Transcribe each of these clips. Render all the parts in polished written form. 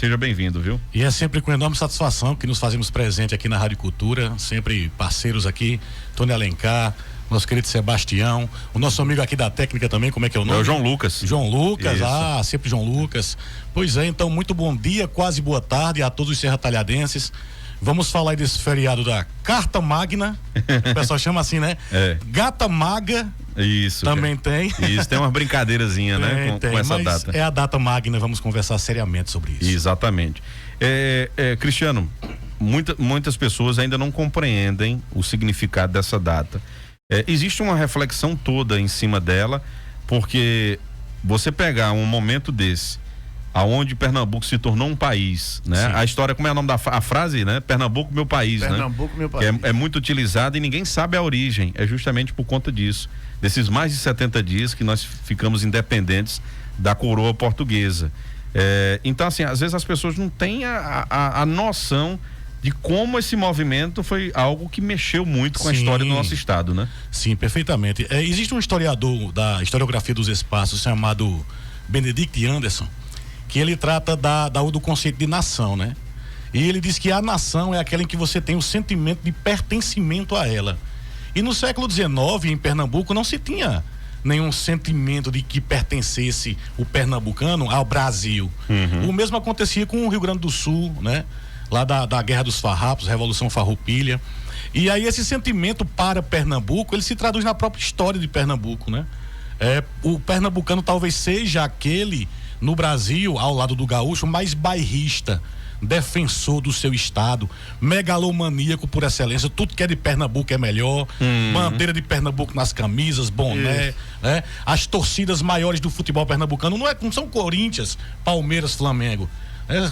Seja bem-vindo, viu? E é sempre com enorme satisfação que nos fazemos presente aqui na Rádio Cultura, sempre parceiros aqui, Tony Alencar, nosso querido Sebastião, o nosso amigo aqui da técnica também, como é que é o nome? É o João Lucas. João Lucas, Isso. sempre João Lucas. Pois é, então muito bom dia, quase boa tarde a todos os serratalhadenses. Vamos falar aí desse feriado da Carta Magna, o pessoal chama assim, né? Gata Maga. Isso. Também tem. Isso, tem uma brincadeirazinha, né? Com essa mas data. É a data magna, vamos conversar seriamente sobre isso. Exatamente. Cristiano, muitas pessoas ainda não compreendem o significado dessa data. Existe uma reflexão toda em cima dela, porque você pegar um momento desse, aonde Pernambuco se tornou um país, né? Sim. A história, como é o nome da frase, né? Pernambuco, meu país, Pernambuco, né? meu país. É muito utilizada e ninguém sabe a origem. É justamente por conta disso. Desses mais de 70 dias que nós ficamos independentes da coroa portuguesa. Então, assim, às vezes as pessoas não têm a noção de como esse movimento foi algo que mexeu muito com a história do nosso estado, né? Sim, perfeitamente. Existe um historiador da historiografia dos espaços chamado Benedict Anderson, que ele trata do conceito de nação, né? E ele diz que a nação é aquela em que você tem o sentimento de pertencimento a ela. E no século XIX, em Pernambuco, não se tinha nenhum sentimento de que pertencesse o pernambucano ao Brasil. Uhum. O mesmo acontecia com o Rio Grande do Sul, né? Lá da Guerra dos Farrapos, Revolução Farroupilha. E aí esse sentimento para Pernambuco, ele se traduz na própria história de Pernambuco, né? O pernambucano talvez seja aquele no Brasil, ao lado do gaúcho, mais bairrista, defensor do seu estado, megalomaníaco por excelência, tudo que é de Pernambuco é melhor, bandeira de Pernambuco nas camisas, boné, né? As torcidas maiores do futebol pernambucano não são Corinthians, Palmeiras, Flamengo.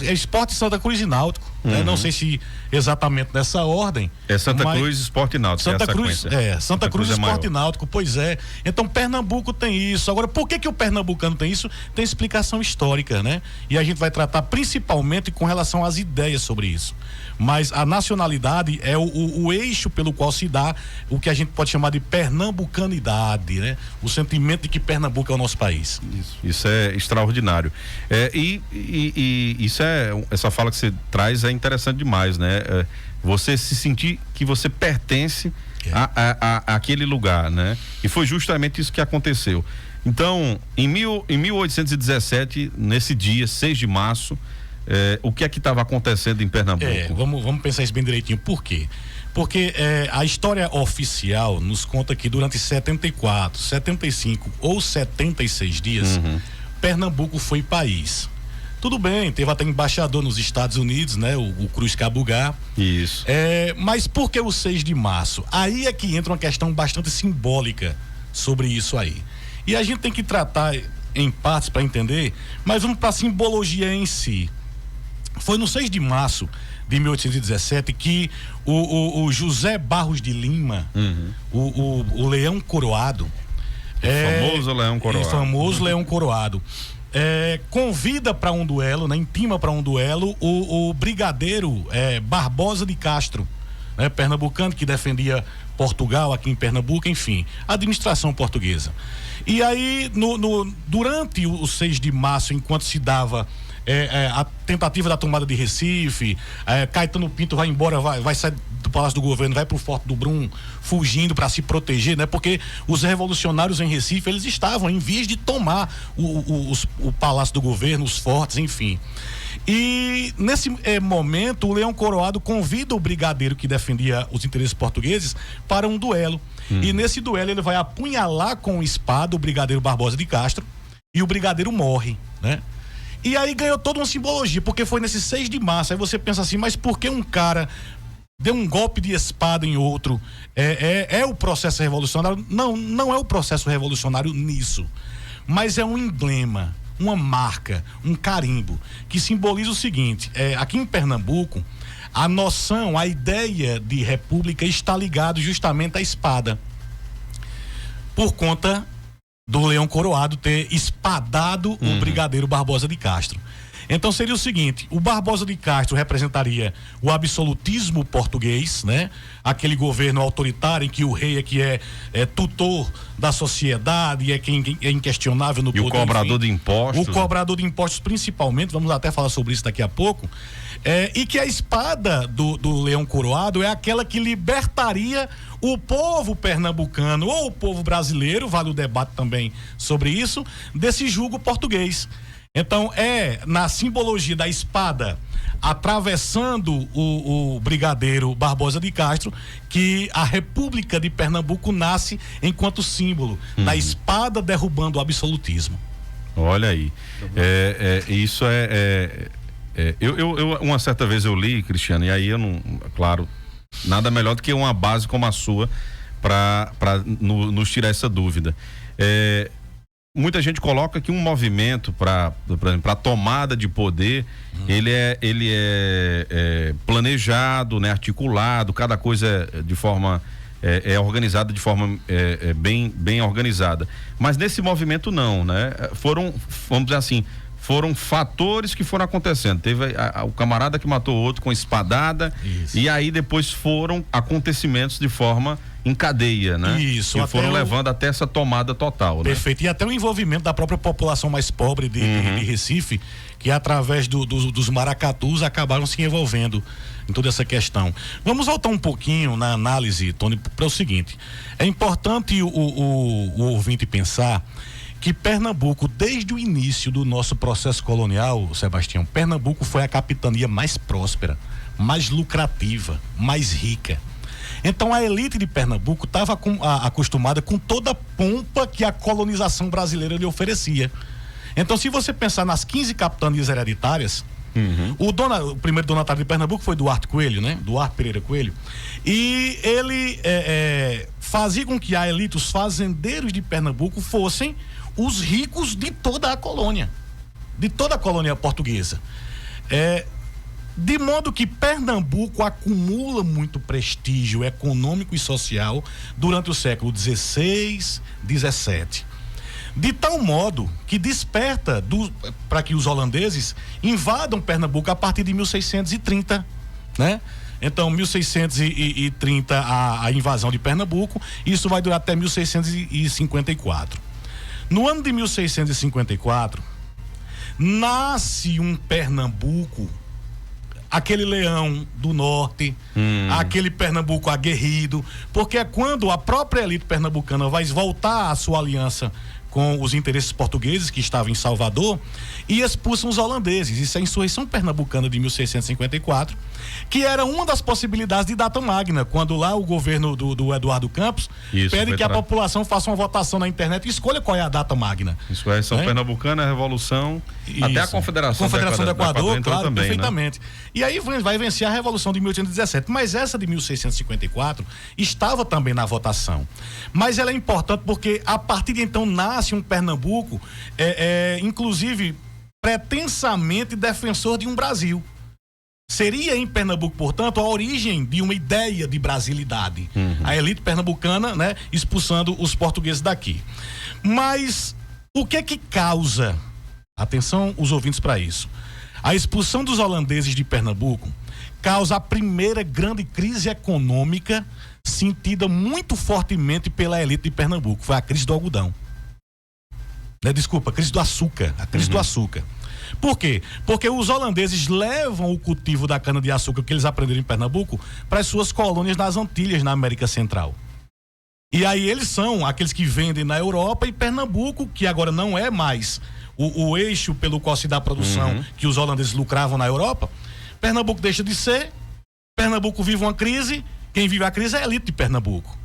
É Sport, Santa Cruz e Náutico, né? Não sei se exatamente nessa ordem. É Santa Cruz, Sport e Náutico. Santa Cruz, Sport e Náutico, pois é. Então Pernambuco tem isso. Agora, por que o pernambucano tem isso? Tem explicação histórica, né? E a gente vai tratar principalmente com relação às ideias sobre isso. Mas a nacionalidade é o eixo pelo qual se dá o que a gente pode chamar de pernambucanidade, né? O sentimento de que Pernambuco é o nosso país. Isso é extraordinário. Essa fala que você traz é interessante demais, né? Você se sentir que você pertence àquele lugar, né? E foi justamente isso que aconteceu. Então, em 1817, nesse dia, 6 de março, o que é que estava acontecendo em Pernambuco? Vamos pensar isso bem direitinho. Por quê? Porque a história oficial nos conta que durante 74, 75 ou 76 dias, Pernambuco foi país. Tudo bem, teve até embaixador nos Estados Unidos, né? O Cruz Cabugá. Isso. Mas por que o 6 de março? Aí é que entra uma questão bastante simbólica sobre isso aí. E a gente tem que tratar em partes para entender, mas vamos para a simbologia em si. Foi no 6 de março de 1817 que o José Barros de Lima, o Leão Coroado, famoso Leão Coroado. O famoso Leão Coroado. Convida para um duelo, né, intima para um duelo o brigadeiro Barbosa de Castro, né, pernambucano, que defendia Portugal aqui em Pernambuco, enfim, administração portuguesa. E aí, durante o 6 de março, enquanto se dava a tentativa da tomada de Recife, Caetano Pinto vai embora, vai sair do Palácio do Governo, vai pro Forte do Brum, fugindo para se proteger, né? Porque os revolucionários em Recife, eles estavam em vias de tomar o Palácio do Governo, os fortes, enfim. E nesse momento, o Leão Coroado convida o brigadeiro que defendia os interesses portugueses para um duelo. E nesse duelo ele vai apunhalar com espada o brigadeiro Barbosa de Castro e o brigadeiro morre, né? E aí ganhou toda uma simbologia, porque foi nesse 6 de março. Aí você pensa assim, mas por que um cara deu um golpe de espada em outro? É o processo revolucionário? Não é o processo revolucionário nisso, mas é um emblema, uma marca, um carimbo, que simboliza o seguinte: aqui em Pernambuco, a noção, a ideia de república está ligada justamente à espada, por conta do Leão Coroado ter espadado o brigadeiro Barbosa de Castro. Então seria o seguinte: o Barbosa de Castro representaria o absolutismo português, né? Aquele governo autoritário em que o rei é tutor da sociedade, é quem é inquestionável no poder. E o cobrador de impostos. O cobrador de impostos principalmente, vamos até falar sobre isso daqui a pouco. E que a espada do leão coroado é aquela que libertaria o povo pernambucano ou o povo brasileiro, vale o debate também sobre isso, desse jugo português. Então na simbologia da espada atravessando o brigadeiro Barbosa de Castro que a República de Pernambuco nasce enquanto símbolo da espada derrubando o absolutismo. Olha aí, isso eu uma certa vez eu li, Cristiano, e aí eu não, claro, nada melhor do que uma base como a sua para nos tirar essa dúvida. Muita gente coloca que um movimento para a tomada de poder, ele é planejado, né, articulado, cada coisa de forma organizada de forma bem organizada. Mas nesse movimento não, né? Vamos dizer assim, foram fatores que foram acontecendo. Teve o camarada que matou o outro com espadada. Isso. E aí depois foram acontecimentos de forma em cadeia, né? Isso. Que foram levando até essa tomada total, perfeito. Né? E até o envolvimento da própria população mais pobre de Recife, que através dos maracatus acabaram se envolvendo em toda essa questão. Vamos voltar um pouquinho na análise, Tony, para o seguinte: é importante o ouvinte pensar que Pernambuco, desde o início do nosso processo colonial, Sebastião, Pernambuco foi a capitania mais próspera, mais lucrativa, mais rica. Então a elite de Pernambuco estava acostumada com toda a pompa que a colonização brasileira lhe oferecia. Então, se você pensar nas 15 capitanias hereditárias, o primeiro donatário de Pernambuco foi Duarte Coelho, né? Duarte Pereira Coelho. E ele fazia com que a elite, os fazendeiros de Pernambuco, fossem os ricos de toda a colônia, de toda a colônia portuguesa. De modo que Pernambuco acumula muito prestígio econômico e social durante o século XVI, XVII. De tal modo que desperta para que os holandeses invadam Pernambuco a partir de 1630, né? Então, 1630 a invasão de Pernambuco, isso vai durar até 1654. No ano de 1654, nasce um Pernambuco, aquele leão do norte, aquele Pernambuco aguerrido, porque é quando a própria elite pernambucana vai voltar à sua aliança com os interesses portugueses que estavam em Salvador e expulsam os holandeses. Isso é a insurreição pernambucana de 1654, que era uma das possibilidades de data magna, quando lá o governo do Eduardo Campos pede que a população faça uma votação na internet e escolha qual é a data magna. Insurreição pernambucana, a Revolução, até a Confederação do Equador, claro, também, perfeitamente. Né? E aí vai vencer a Revolução de 1817, mas essa de 1654 estava também na votação. Mas ela é importante porque a partir de então nasce um Pernambuco, inclusive pretensamente defensor de um Brasil. Seria em Pernambuco, portanto, a origem de uma ideia de brasilidade. A elite pernambucana, né, expulsando os portugueses daqui. Mas o que é que causa? Atenção, os ouvintes, para isso. A expulsão dos holandeses de Pernambuco causa a primeira grande crise econômica sentida muito fortemente pela elite de Pernambuco. Foi a crise do algodão. Desculpa, a crise do açúcar. A crise do açúcar. Por quê? Porque os holandeses levam o cultivo da cana-de-açúcar que eles aprenderam em Pernambuco para as suas colônias nas Antilhas, na América Central. E aí eles são aqueles que vendem na Europa, e Pernambuco, que agora não é mais o eixo pelo qual se dá a produção que os holandeses lucravam na Europa, Pernambuco deixa de ser, Pernambuco vive uma crise, quem vive a crise é a elite de Pernambuco.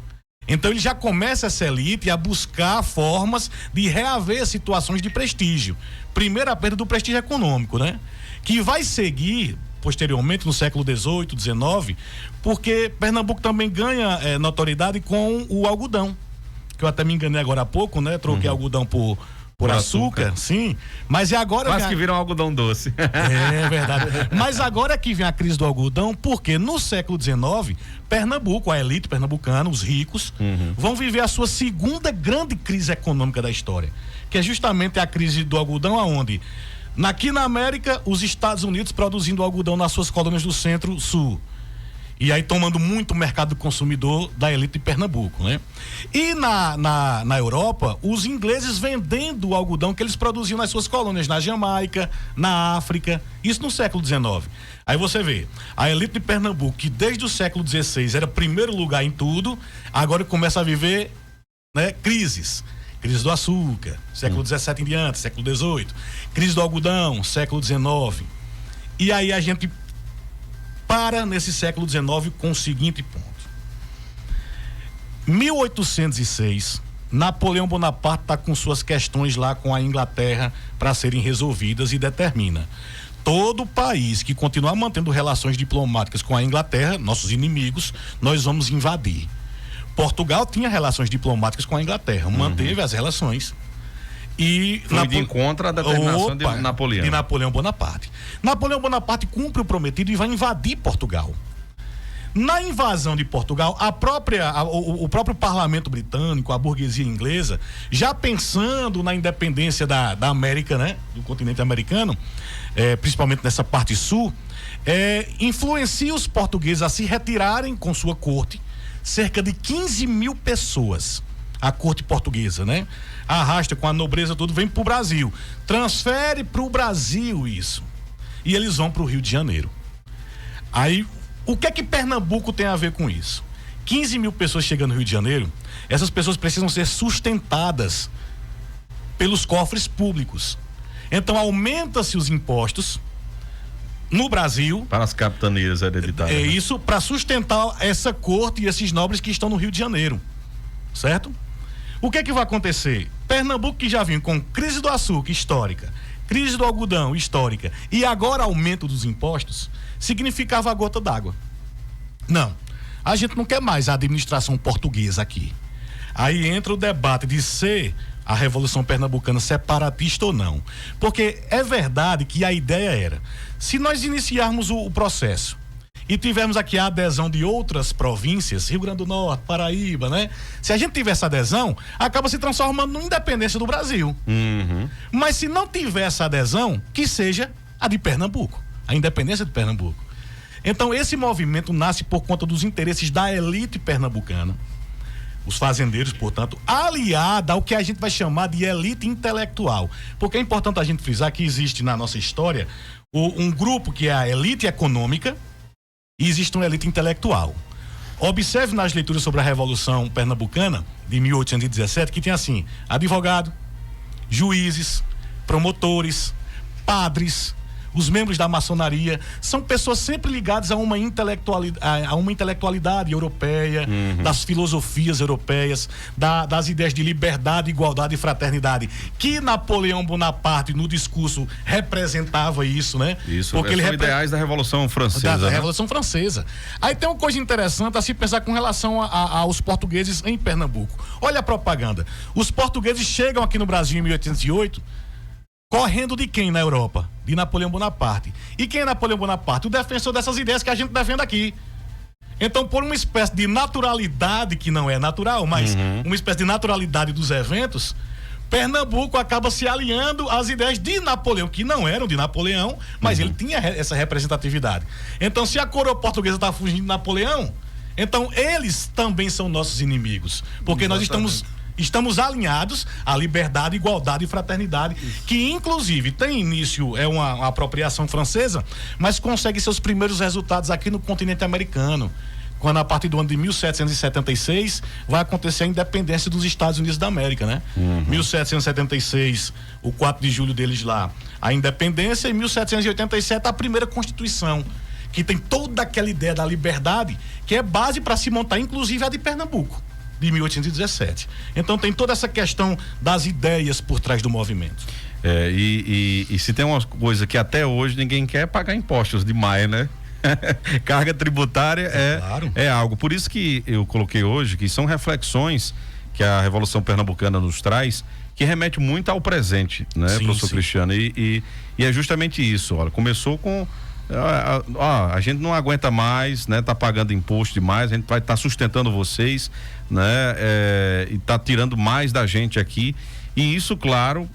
Então ele já começa essa elite a buscar formas de reaver situações de prestígio. Primeiro a perda do prestígio econômico, né? Que vai seguir posteriormente no século XVIII, XIX, porque Pernambuco também ganha notoriedade com o algodão. Que eu até me enganei agora há pouco, né? Troquei algodão por açúcar, sim. Mas é agora. Quase que vira um algodão doce. É verdade. Mas agora é que vem a crise do algodão, porque no século XIX, Pernambuco, a elite pernambucana, os ricos, vão viver a sua segunda grande crise econômica da história, que é justamente a crise do algodão, aonde Aqui na América, os Estados Unidos produzindo algodão nas suas colônias do Centro-Sul. E aí tomando muito o mercado consumidor da elite de Pernambuco, né? E na Europa, os ingleses vendendo o algodão que eles produziam nas suas colônias, na Jamaica, na África, isso no século XIX. Aí você vê, a elite de Pernambuco, que desde o século XVI era primeiro lugar em tudo, agora começa a viver, né, crises. Crise do açúcar, século XVII em diante, século XVIII. Crise do algodão, século XIX. E aí a gente para nesse século XIX com o seguinte ponto. 1806, Napoleão Bonaparte está com suas questões lá com a Inglaterra para serem resolvidas e determina: todo país que continuar mantendo relações diplomáticas com a Inglaterra, nossos inimigos, nós vamos invadir. Portugal tinha relações diplomáticas com a Inglaterra, manteve as relações. E foi de encontro à determinação de Napoleão. De Napoleão Bonaparte. Napoleão Bonaparte cumpre o prometido e vai invadir Portugal. Na invasão de Portugal, o próprio parlamento britânico, a burguesia inglesa, já pensando na independência da América, né, do continente americano, principalmente nessa parte sul, influencia os portugueses a se retirarem com sua corte, cerca de 15 mil pessoas. A corte portuguesa, né? Arrasta com a nobreza tudo, vem pro Brasil. Transfere pro Brasil isso. E eles vão pro Rio de Janeiro. Aí, o que é que Pernambuco tem a ver com isso? 15 mil pessoas chegando no Rio de Janeiro, essas pessoas precisam ser sustentadas pelos cofres públicos. Então, aumenta-se os impostos no Brasil. Para as capitanias hereditárias. É isso, para sustentar essa corte e esses nobres que estão no Rio de Janeiro. Certo? O que é que vai acontecer? Pernambuco, que já vinha com crise do açúcar histórica, crise do algodão histórica e agora aumento dos impostos, significava a gota d'água. Não, a gente não quer mais a administração portuguesa aqui. Aí entra o debate de ser a Revolução Pernambucana separatista ou não. Porque é verdade que a ideia era, se nós iniciarmos o processo e tivermos aqui a adesão de outras províncias, Rio Grande do Norte, Paraíba, né? Se a gente tiver essa adesão, acaba se transformando numa independência do Brasil. Mas se não tiver essa adesão, que seja a de Pernambuco, a independência de Pernambuco. Então esse movimento nasce por conta dos interesses da elite pernambucana, os fazendeiros, portanto, aliada ao que a gente vai chamar de elite intelectual. Porque é importante a gente frisar que existe na nossa história um grupo que é a elite econômica, e existe uma elite intelectual. Observe nas leituras sobre a Revolução Pernambucana de 1817 que tem assim: advogado, juízes, promotores, padres, os membros da maçonaria, são pessoas sempre ligadas a uma intelectualidade europeia, das filosofias europeias, das ideias de liberdade, igualdade e fraternidade, que Napoleão Bonaparte no discurso representava isso, né? Isso, porque são ideais da Revolução Francesa. Da Revolução Francesa. Aí tem uma coisa interessante a se pensar com relação aos portugueses em Pernambuco. Olha a propaganda. Os portugueses chegam aqui no Brasil em 1808, correndo de quem na Europa? De Napoleão Bonaparte. E quem é Napoleão Bonaparte? O defensor dessas ideias que a gente defende aqui. Então, por uma espécie de naturalidade que não é natural, mas uma espécie de naturalidade dos eventos, Pernambuco acaba se alinhando às ideias de Napoleão, que não eram de Napoleão, mas ele tinha essa representatividade. Então, se a coroa portuguesa está fugindo de Napoleão, então eles também são nossos inimigos. Porque nós estamos alinhados à liberdade, igualdade e fraternidade, que inclusive tem início, uma apropriação francesa, mas consegue seus primeiros resultados aqui no continente americano, quando a partir do ano de 1776 vai acontecer a independência dos Estados Unidos da América, né? 1776, o 4 de julho deles lá, a independência, e 1787 a primeira Constituição, que tem toda aquela ideia da liberdade, que é base para se montar inclusive a de Pernambuco, de 1817. Então tem toda essa questão das ideias por trás do movimento. E se tem uma coisa que até hoje ninguém quer, pagar impostos demais, né? Carga tributária é algo. Por isso que eu coloquei hoje que são reflexões que a Revolução Pernambucana nos traz, que remete muito ao presente, né, professor Cristiano? E é justamente isso. Olha, começou com a gente não aguenta mais, né? Tá pagando imposto demais, a gente vai estar sustentando vocês, né? E tá tirando mais da gente aqui. E isso, claro,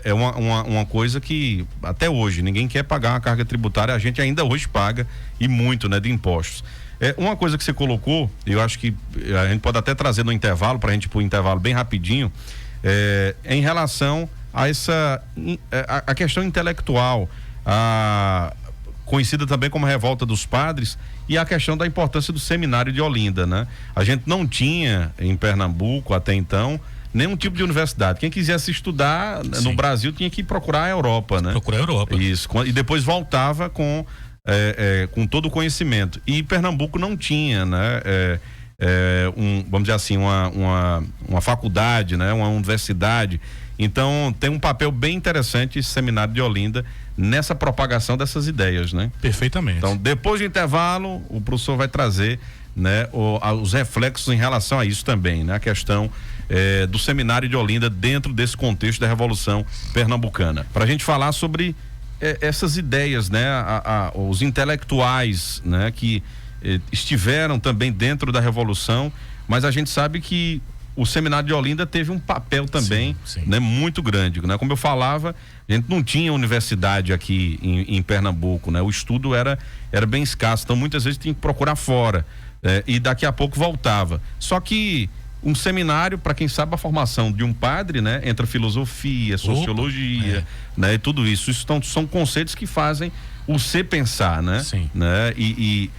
é uma coisa que até hoje ninguém quer pagar uma carga tributária, a gente ainda hoje paga, e muito, né, de impostos. Uma coisa que você colocou, eu acho que a gente pode até trazer no intervalo, para a gente ir para o intervalo bem rapidinho, em relação a a questão intelectual, conhecida também como Revolta dos Padres, e a questão da importância do Seminário de Olinda, né? A gente não tinha em Pernambuco até então nenhum tipo de universidade. Quem quisesse estudar no Brasil tinha que procurar a Europa, né? Procurar a Europa. Isso, e depois voltava com todo o conhecimento. E Pernambuco não tinha, né? Vamos dizer assim, uma faculdade, né? Uma universidade. Então tem um papel bem interessante esse Seminário de Olinda nessa propagação dessas ideias, né? Perfeitamente. Então, depois do intervalo, o professor vai trazer, né, os reflexos em relação a isso também, né? A questão do Seminário de Olinda dentro desse contexto da Revolução Pernambucana. Para a gente falar sobre essas ideias, né? Os intelectuais, né? Que estiveram também dentro da Revolução, mas a gente sabe que o Seminário de Olinda teve um papel também, sim. Né, muito grande, né? Como eu falava, a gente não tinha universidade aqui em Pernambuco, né? O estudo era bem escasso, então muitas vezes tinha que procurar fora, e daqui a pouco voltava. Só que um seminário, para quem sabe a formação de um padre, né? Entra filosofia, sociologia, né? E tudo isso. São conceitos que fazem o ser pensar, né? Sim. Né? E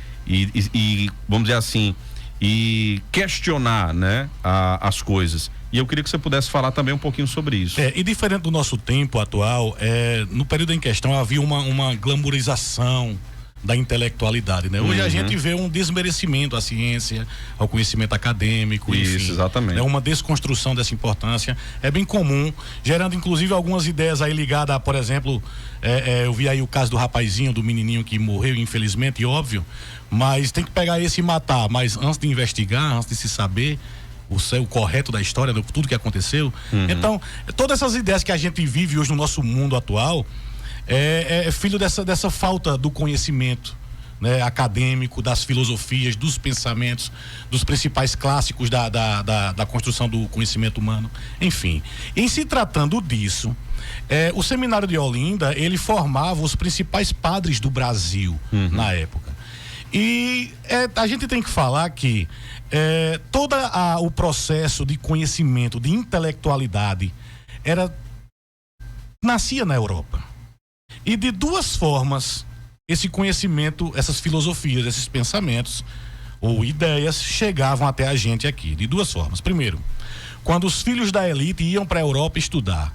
vamos dizer assim, e questionar, né, as coisas. E eu queria que você pudesse falar também um pouquinho sobre isso. E diferente do nosso tempo atual, no período em questão havia uma glamourização da intelectualidade, né? Hoje a gente vê um desmerecimento à ciência, ao conhecimento acadêmico, isso, enfim, exatamente. É uma desconstrução dessa importância, é bem comum, gerando inclusive algumas ideias aí ligadas a, por exemplo, eu vi aí o caso do rapazinho, do menininho que morreu, infelizmente, e óbvio, mas tem que pegar esse e matar, mas antes de investigar, antes de se saber o correto da história, de tudo que aconteceu. Então, todas essas ideias que a gente vive hoje no nosso mundo atual é filho dessa falta do conhecimento, né, acadêmico, das filosofias, dos pensamentos, dos principais clássicos da construção do conhecimento humano. Enfim, em se tratando disso, o Seminário de Olinda, ele formava os principais padres do Brasil na época. E a gente tem que falar que todo o processo de conhecimento, de intelectualidade, nascia na Europa. E de duas formas, esse conhecimento, essas filosofias, esses pensamentos ou ideias chegavam até a gente aqui. De duas formas. Primeiro, quando os filhos da elite iam para a Europa estudar.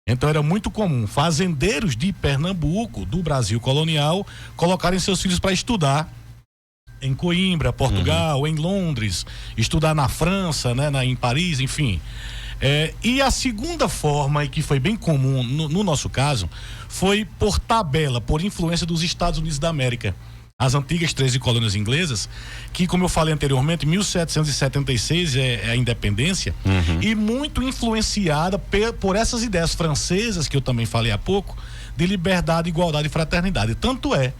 Então era muito comum fazendeiros de Pernambuco, do Brasil colonial, colocarem seus filhos para estudar em Coimbra, Portugal, em Londres, estudar na França, né, em Paris, enfim. E a segunda forma, e que foi bem comum no nosso caso, foi por tabela, por influência dos Estados Unidos da América. As antigas 13 colônias inglesas, que, como eu falei anteriormente, 1776 é a independência, e muito influenciada por essas ideias francesas, que eu também falei há pouco, de liberdade, igualdade e fraternidade. Tanto é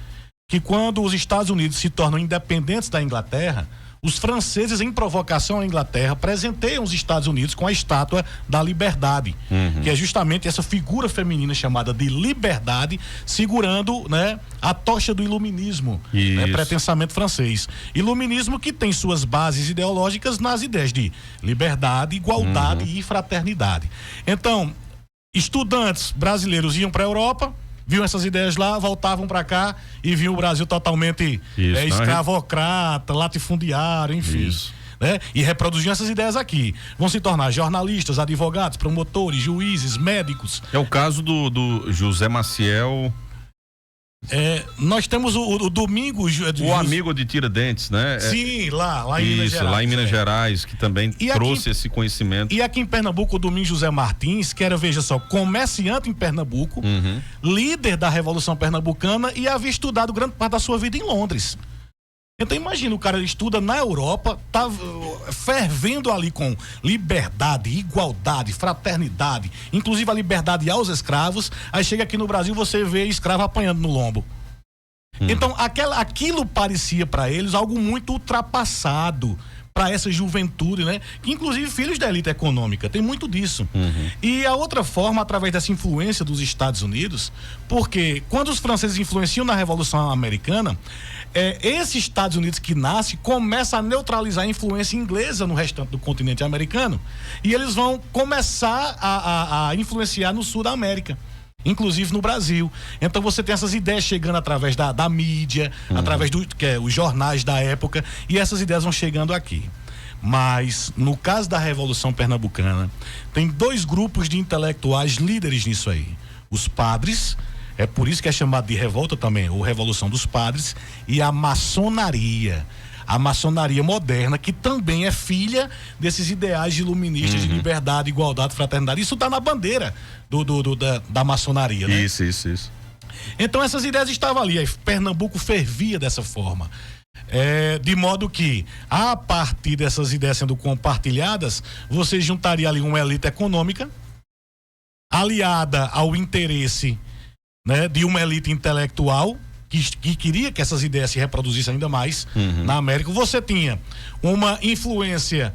que quando os Estados Unidos se tornam independentes da Inglaterra, os franceses, em provocação à Inglaterra, presenteiam os Estados Unidos com a estátua da liberdade, que é justamente essa figura feminina chamada de liberdade, segurando, né, a tocha do iluminismo, né, pretensamento francês. Iluminismo que tem suas bases ideológicas nas ideias de liberdade, igualdade e fraternidade. Então, estudantes brasileiros iam para a Europa, viam essas ideias lá, voltavam para cá e viam o Brasil totalmente escravocrata, latifundiário, enfim. Né? E reproduziam essas ideias aqui. Vão se tornar jornalistas, advogados, promotores, juízes, médicos. É o caso do José Maciel. Nós temos o Domingos. O amigo de Tiradentes, né? Sim, lá em Minas Gerais. Lá em Minas Gerais, que também trouxe esse conhecimento. E aqui em Pernambuco, o Domingos José Martins, que era, veja só, comerciante em Pernambuco, líder da Revolução Pernambucana e havia estudado grande parte da sua vida em Londres. Então imagina, o cara estuda na Europa, tá fervendo ali com liberdade, igualdade, fraternidade, inclusive a liberdade aos escravos, aí chega aqui no Brasil, você vê escravo apanhando no lombo. Então aquilo parecia para eles algo muito ultrapassado, para essa juventude, né? Que inclusive filhos da elite econômica, tem muito disso. E a outra forma, através dessa influência dos Estados Unidos, porque quando os franceses influenciam na Revolução Americana, esse Estados Unidos que nasce começa a neutralizar a influência inglesa no restante do continente americano, e eles vão começar a influenciar no sul da América, inclusive no Brasil. Então você tem essas ideias chegando através da mídia, através os jornais da época, e essas ideias vão chegando aqui. Mas no caso da Revolução Pernambucana, tem 2 grupos de intelectuais líderes nisso aí: os padres, é por isso que é chamado de revolta também, ou Revolução dos Padres, e a maçonaria. A maçonaria moderna, que também é filha desses ideais iluministas de liberdade, igualdade, fraternidade. Isso está na bandeira da maçonaria, né? Isso. Então essas ideias estavam ali, aí Pernambuco fervia dessa forma. De modo que, a partir dessas ideias sendo compartilhadas, você juntaria ali uma elite econômica aliada ao interesse, né, de uma elite intelectual que queria que essas ideias se reproduzissem ainda mais na América. Você tinha uma influência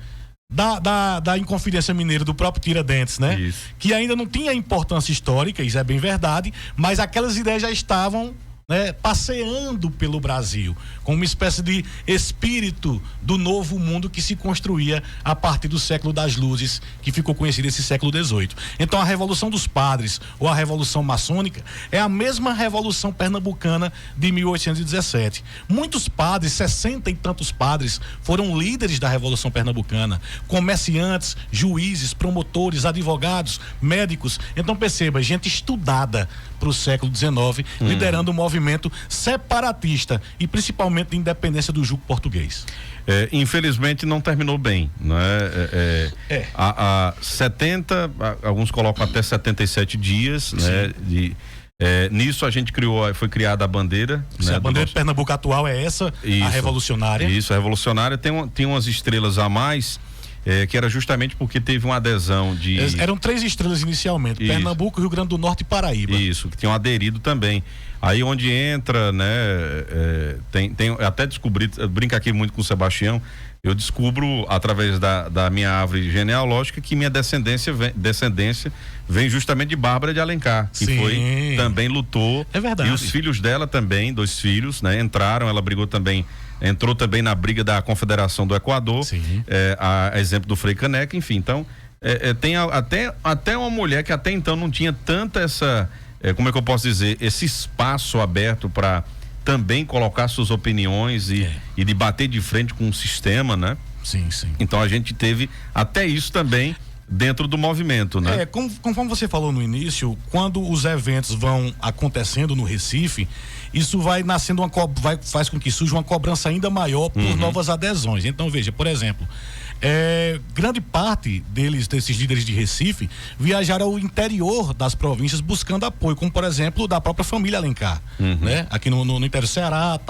da Inconfidência Mineira, do próprio Tiradentes, né? Isso. Que ainda não tinha importância histórica, isso é bem verdade, mas aquelas ideias já estavam, né, passeando pelo Brasil, com uma espécie de espírito do novo mundo que se construía a partir do século das luzes, que ficou conhecido esse século XVIII. Então a Revolução dos Padres, ou a Revolução Maçônica, é a mesma Revolução Pernambucana de 1817. Muitos padres, 60 e tantos padres, foram líderes da Revolução Pernambucana, comerciantes, juízes, promotores, advogados, médicos. Então perceba, gente estudada para o século XIX, liderando um movimento separatista e principalmente de independência do jugo português. Infelizmente não terminou bem, né? A 70, alguns colocam até 77 dias, né? Nisso a gente foi criada a bandeira, né? A bandeira de Pernambuco atual é essa, a revolucionária. Isso, a revolucionária tem umas estrelas a mais. Que era justamente porque teve uma adesão de... Eram 3 estrelas inicialmente: isso. Pernambuco, Rio Grande do Norte e Paraíba. Isso, que tinham aderido também. Aí onde entra, né, até descobri, brinca aqui muito com o Sebastião, eu descubro através da minha árvore genealógica que minha descendência vem justamente de Bárbara de Alencar, que também lutou. É verdade. E os filhos dela também, 2 filhos, né, ela brigou também, entrou também na briga da Confederação do Equador, a exemplo do Frei Caneca, enfim. Então, tem até uma mulher que até então não tinha tanta essa, como é que eu posso dizer, esse espaço aberto para também colocar suas opiniões e de bater de frente com o sistema, né? Sim. Então a gente teve até isso também dentro do movimento, né? Conforme você falou no início, quando os eventos vão acontecendo no Recife, isso vai nascendo faz com que surja uma cobrança ainda maior por novas adesões. Então veja, por exemplo, grande parte desses líderes de Recife viajaram ao interior das províncias buscando apoio, como por exemplo da própria família Alencar, né? Aqui no interior do Ceará,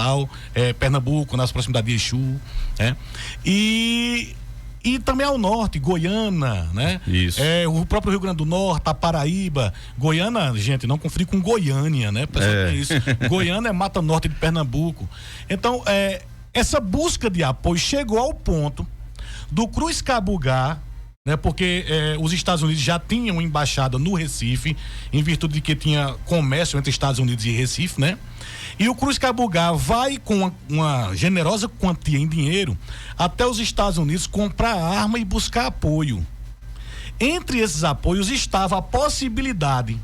Pernambuco, nas proximidades de Exu, né? E também ao norte, Goiânia, né? Isso. O próprio Rio Grande do Norte, a Paraíba. Goiânia, gente, não confundir com Goiânia, né? É isso. Goiânia é Mata Norte de Pernambuco. Então, essa busca de apoio chegou ao ponto do Cruz Cabugá, né? Porque os Estados Unidos já tinham embaixada no Recife, em virtude de que tinha comércio entre Estados Unidos e Recife, né? E o Cruz Cabugá vai com uma generosa quantia em dinheiro até os Estados Unidos comprar arma e buscar apoio. Entre esses apoios estava a possibilidade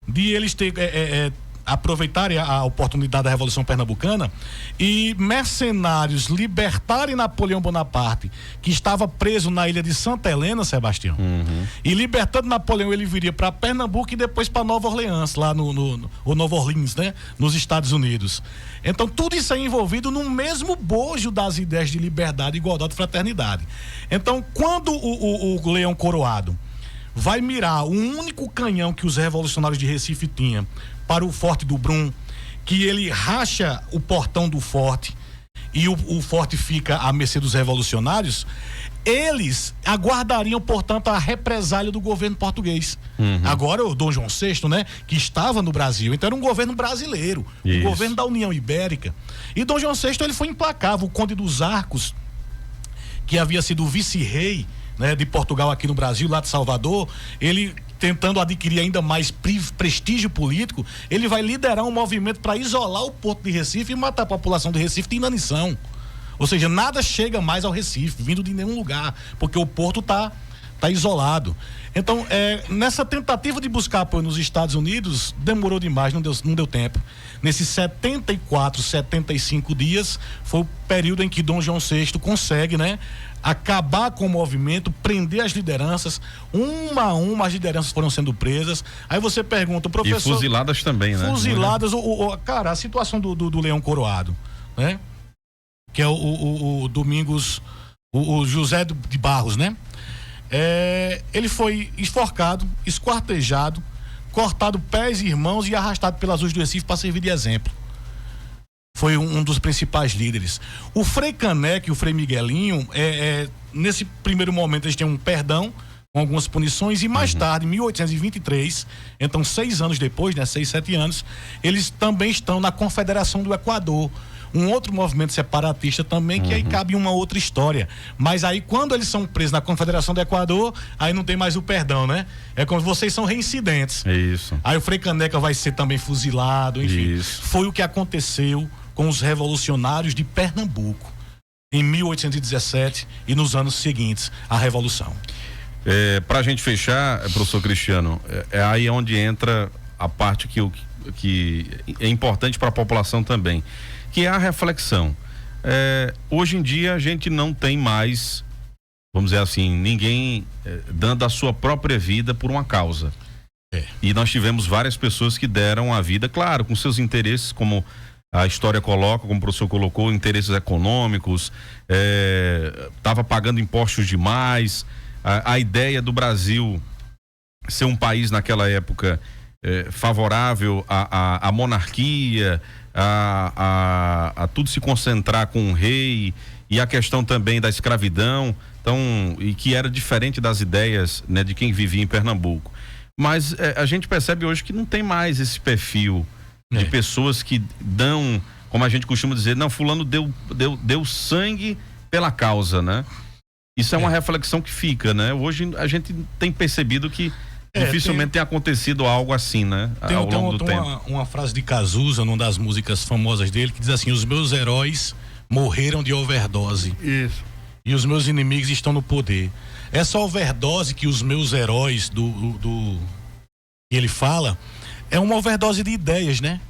de eles aproveitarem a oportunidade da Revolução Pernambucana e mercenários libertarem Napoleão Bonaparte, que estava preso na ilha de Santa Helena, Sebastião. E libertando Napoleão, ele viria para Pernambuco e depois para Nova Orleans, lá o Nova Orleans, né? Nos Estados Unidos. Então tudo isso é envolvido no mesmo bojo das ideias de liberdade, igualdade e fraternidade. Então quando o Leão Coroado vai mirar o único canhão que os revolucionários de Recife tinham para o Forte do Brum, que ele racha o portão do forte e o forte fica à mercê dos revolucionários, eles aguardariam, portanto, a represália do governo português. Agora o Dom João VI, né, que estava no Brasil, então era um governo brasileiro, um governo da União Ibérica. E Dom João VI, ele foi implacável. O Conde dos Arcos, que havia sido vice-rei, né, de Portugal aqui no Brasil, lá de Salvador, ele tentando adquirir ainda mais prestígio político, ele vai liderar um movimento para isolar o Porto de Recife e matar a população de Recife de inanição. Ou seja, nada chega mais ao Recife, vindo de nenhum lugar, porque o Porto tá isolado. Então, nessa tentativa de buscar apoio nos Estados Unidos, demorou demais, não deu tempo. Nesses 74, 75 dias, foi o período em que Dom João VI consegue, né, acabar com o movimento, prender as lideranças, uma a uma as lideranças foram sendo presas. Aí você pergunta, o professor... E fuziladas também, né? Fuziladas, cara, a situação do Leão Coroado, né? Que é o Domingos, o José de Barros, né? Ele foi enforcado, esquartejado, cortado pés e mãos e arrastado pelas ruas do Recife para servir de exemplo. Foi um dos principais líderes. O Frei Caneca e o Frei Miguelinho, nesse primeiro momento eles têm um perdão com algumas punições e mais tarde, em 1823, então 6 anos depois, né, 6, 7 anos, eles também estão na Confederação do Equador, um outro movimento separatista também, que aí cabe uma outra história. Mas aí quando eles são presos na Confederação do Equador, aí não tem mais o perdão, né? É como vocês são reincidentes. Isso. Aí o Frei Caneca vai ser também fuzilado, enfim. Isso. Foi o que aconteceu com os revolucionários de Pernambuco em 1817 e nos anos seguintes à Revolução. Para a gente fechar, professor Cristiano, é aí onde entra a parte que é importante para a população também, que é a reflexão. Hoje em dia a gente não tem mais, vamos dizer assim, ninguém dando a sua própria vida por uma causa. E nós tivemos várias pessoas que deram a vida, claro, com seus interesses, como a história coloca, como o professor colocou, interesses econômicos, estava pagando impostos demais, a ideia do Brasil ser um país naquela época favorável à monarquia, a tudo se concentrar com o rei, e a questão também da escravidão, então, e que era diferente das ideias, né, de quem vivia em Pernambuco. Mas a gente percebe hoje que não tem mais esse perfil de pessoas que dão, como a gente costuma dizer, não, fulano deu sangue pela causa, né? Isso é uma reflexão que fica, né? Hoje a gente tem percebido que dificilmente tem acontecido algo assim, né? Ao longo do tempo. Uma frase de Cazuza, numa das músicas famosas dele, que diz assim: os meus heróis morreram de overdose. Isso. E os meus inimigos estão no poder. Essa overdose que os meus heróis que ele fala é uma overdose de ideias, né?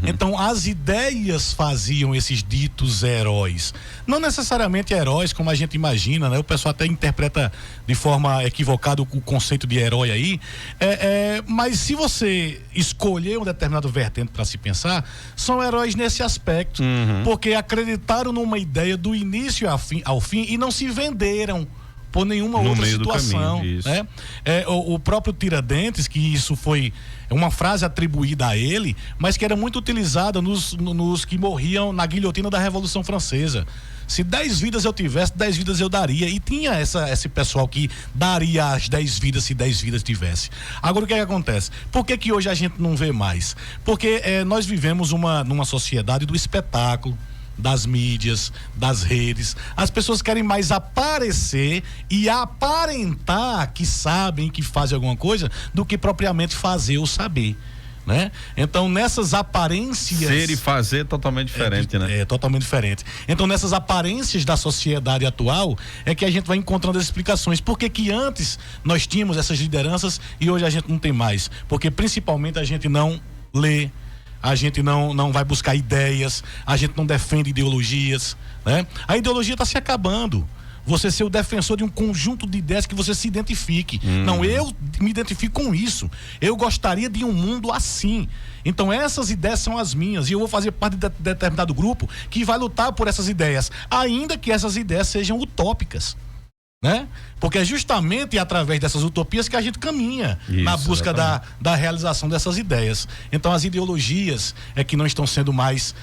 Então as ideias faziam esses ditos heróis, não necessariamente heróis como a gente imagina, né? O pessoal até interpreta de forma equivocada o conceito de herói aí, mas se você escolher um determinado vertente para se pensar, são heróis nesse aspecto, porque acreditaram numa ideia do início ao fim e não se venderam por nenhuma outra situação, né? O próprio Tiradentes, que isso foi uma frase atribuída a ele, mas que era muito utilizada nos que morriam na guilhotina da Revolução Francesa. Se 10 vidas eu tivesse, 10 vidas eu daria. E tinha esse pessoal que daria as 10 vidas se 10 vidas tivesse. Agora o que acontece? Por que hoje a gente não vê mais? Porque nós vivemos numa sociedade do espetáculo, das mídias, das redes. As pessoas querem mais aparecer e aparentar que sabem, que fazem alguma coisa, do que propriamente fazer ou saber, né? Então nessas aparências... Ser e fazer totalmente diferente, né? É totalmente diferente. Então nessas aparências da sociedade atual é que a gente vai encontrando as explicações. Por que antes nós tínhamos essas lideranças e hoje a gente não tem mais? Porque principalmente a gente não lê, a gente não vai buscar ideias, a gente não defende ideologias, né? A ideologia está se acabando. Você ser o defensor de um conjunto de ideias que você se identifique. Não, eu me identifico com isso. Eu gostaria de um mundo assim. Então essas ideias são as minhas e eu vou fazer parte de determinado grupo que vai lutar por essas ideias, ainda que essas ideias sejam utópicas, né? Porque é justamente através dessas utopias que a gente caminha na busca da realização dessas ideias. Então as ideologias que não estão sendo mais,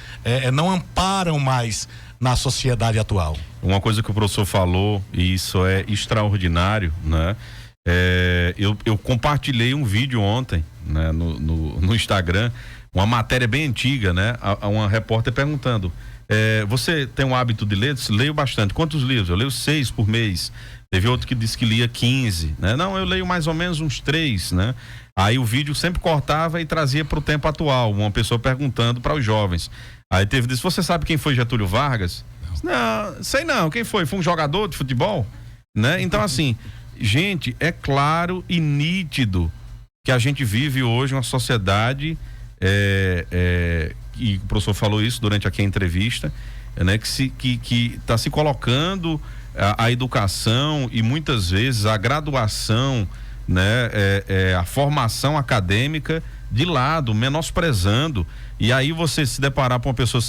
não amparam mais na sociedade atual. Uma coisa que o professor falou, e isso é extraordinário, né? Eu compartilhei um vídeo ontem, né, no Instagram, uma matéria bem antiga, né? A uma repórter perguntando, você tem um hábito de ler? Leio bastante. Quantos livros? Eu leio 6 por mês. Teve outro que disse que lia 15, né? Não, eu leio mais ou menos uns 3, né? Aí o vídeo sempre cortava e trazia para o tempo atual, uma pessoa perguntando para os jovens. Aí disse, você sabe quem foi Getúlio Vargas? Não, sei não, quem foi? Foi um jogador de futebol? Né? Então assim, gente, é claro e nítido que a gente vive hoje uma sociedade, e o professor falou isso durante aqui a entrevista, né? Que está se colocando a educação e muitas vezes a graduação, né? A formação acadêmica de lado, menosprezando. E aí você se deparar com uma pessoa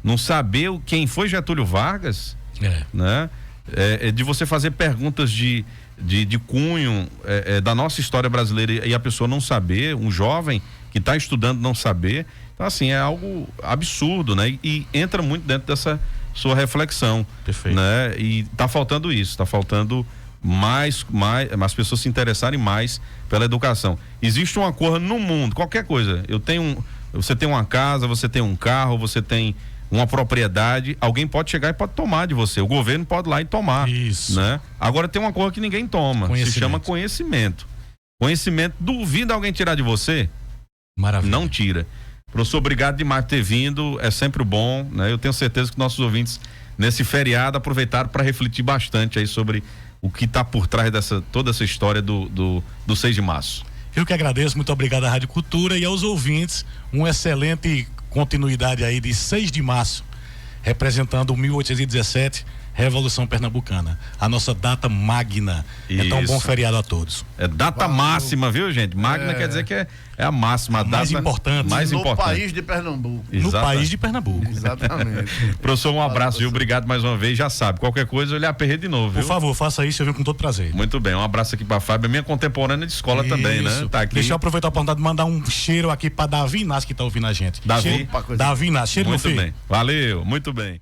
não saber quem foi Getúlio Vargas, né? De você fazer perguntas de cunho da nossa história brasileira e a pessoa não saber, um jovem que está estudando não saber. Então assim, é algo absurdo, né? E entra muito dentro dessa sua reflexão. Perfeito. Né? E tá faltando isso, tá faltando mais as pessoas se interessarem mais pela educação. Existe uma coisa no mundo, qualquer coisa, você tem uma casa, você tem um carro, você tem uma propriedade, alguém pode chegar e pode tomar de você, o governo pode ir lá e tomar. Isso. Né? Agora tem uma coisa que ninguém toma, se chama conhecimento. Conhecimento, duvida alguém tirar de você? Maravilha. Não tira. Professor, obrigado demais por ter vindo, é sempre bom, né? Eu tenho certeza que nossos ouvintes nesse feriado aproveitaram para refletir bastante aí sobre o que está por trás toda essa história do 6 de março. Eu que agradeço, muito obrigado à Rádio Cultura e aos ouvintes, uma excelente continuidade aí de 6 de março, representando 1817, Revolução Pernambucana, a nossa data magna. Isso. Então, um bom feriado a todos. É data máxima, viu, gente? Magna quer dizer que é a máxima, a mais data importante. No país de Pernambuco. No país de Pernambuco. Exatamente. Professor, um abraço, viu? Obrigado mais uma vez. Já sabe, qualquer coisa eu lhe aperrei de novo, viu? Por favor, faça isso, eu venho com todo prazer. Muito bem, um abraço aqui pra Fábio, minha contemporânea de escola também, né? Tá aqui. Deixa eu aproveitar a oportunidade de mandar um cheiro aqui pra Davi Inácio, que tá ouvindo a gente. Davi Inácio, cheiro muito bem. Valeu, muito bem.